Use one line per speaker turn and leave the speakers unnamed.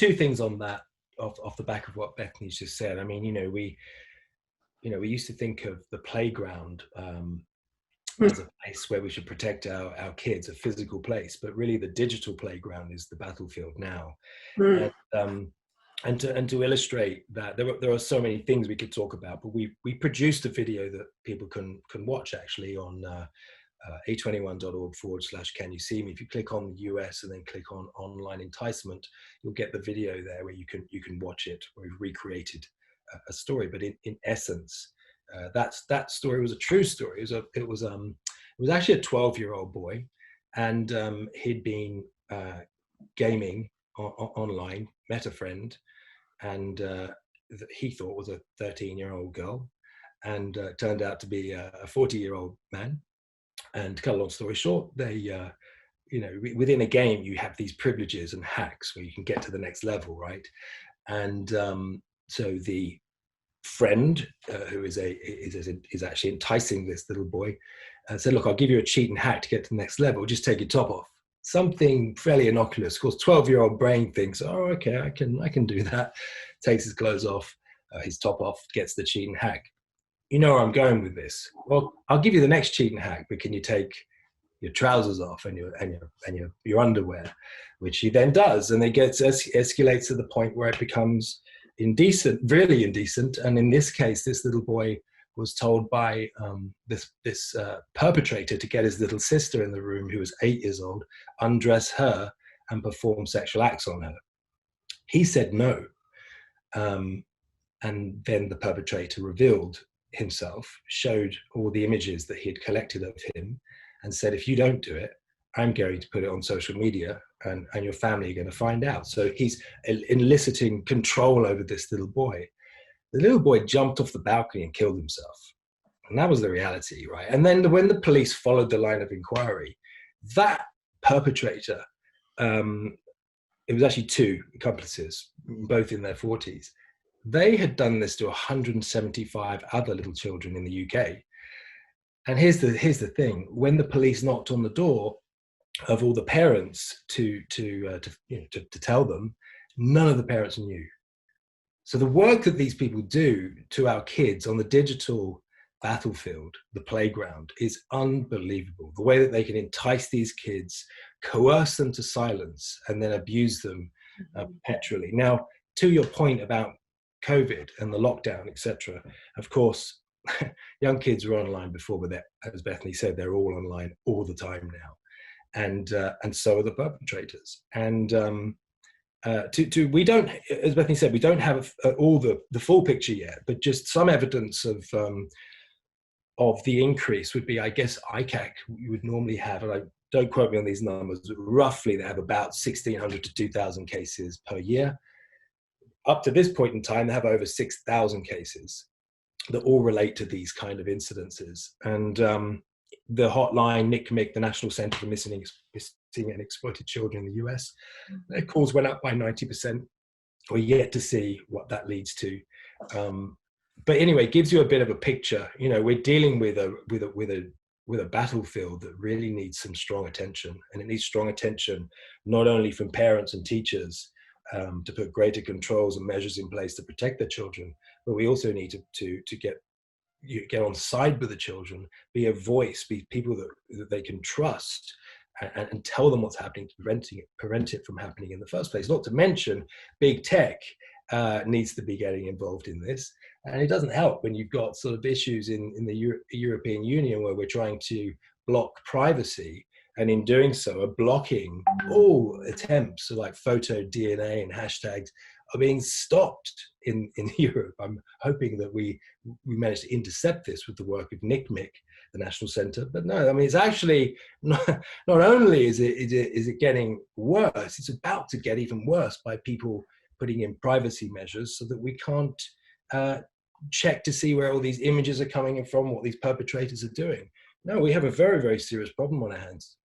two things on that off the back of what Bethany's just said. I mean, we used to think of the playground as a place where we should protect our kids, a physical place, but really the digital playground is the battlefield now.
Mm.
And to illustrate that, there are so many things we could talk about, but we produced a video that people can watch actually on A21.org/can you see me. If you click on the US and then click on online enticement, you'll get the video there where you can watch it, where we've recreated a story. But in essence, that story was a true story. It was actually a 12-year-old boy, and he'd been gaming online, met a friend, and he thought was a 13-year-old girl, and turned out to be a 40-year-old man. And to cut a long story short, they within a game you have these privileges and hacks where you can get to the next level, right? And so the friend who is actually enticing this little boy said, look, I'll give you a cheat and hack to get to the next level, just take your top off. Something fairly innocuous. Of course, 12-year-old brain thinks, oh, okay, I can do that. Takes his clothes off, his top off, gets the cheat and hack. You know where I'm going with this. Well, I'll give you the next cheat and hack, but can you take your trousers off and your underwear? Which he then does, and it escalates to the point where it becomes indecent, really indecent. And in this case, this little boy was told by this perpetrator to get his little sister in the room, who was 8 years old, undress her and perform sexual acts on her. He said no. And then the perpetrator revealed himself, showed all the images that he had collected of him, and said, if you don't do it, I'm going to put it on social media, and your family are going to find out. So he's eliciting control over this little boy. The little boy jumped off the balcony and killed himself. And that was the reality, right? And then when the police followed the line of inquiry, that perpetrator, it was actually two accomplices, both in their 40s. They had done this to 175 other little children in the UK. And here's the thing: when the police knocked on the door of all the parents to tell them, none of the parents knew. So the work that these people do to our kids on the digital battlefield, the playground, is unbelievable. The way that they can entice these kids, coerce them to silence, and then abuse them perpetually. Now, to your point about COVID and the lockdown, etc., of course, young kids were online before, but as Bethany said, they're all online all the time now, and so are the perpetrators. And we don't, as Bethany said, we don't have all the full picture yet, but just some evidence of the increase would be, I guess, ICAC you would normally have, and I don't quote me on these numbers, but roughly they have about 1,600 to 2,000 cases per year. Up to this point in time, they have over 6,000 cases that all relate to these kind of incidences. And the hotline, NCMEC, the National Center for Missing and Exploited Children in the US, their calls went up by 90%. We're yet to see what that leads to. But anyway, it gives you a bit of a picture. We're dealing with a battlefield that really needs some strong attention, and it needs strong attention not only from parents and teachers to put greater controls and measures in place to protect their children, but we also need to get on side with the children, be a voice, be people that they can trust, and tell them what's happening to prevent it from happening in the first place. Not to mention, big tech needs to be getting involved in this, and it doesn't help when you've got sort of issues in the European Union where we're trying to block privacy, and in doing so are blocking all attempts to, like, photo DNA and hashtags are being stopped in Europe. I'm hoping that we manage to intercept this with the work of NCMEC, the National Center. But no, I mean, it's actually not only is it getting worse, it's about to get even worse by people putting in privacy measures so that we can't check to see where all these images are coming from, what these perpetrators are doing. No, we have a very, very serious problem on our hands.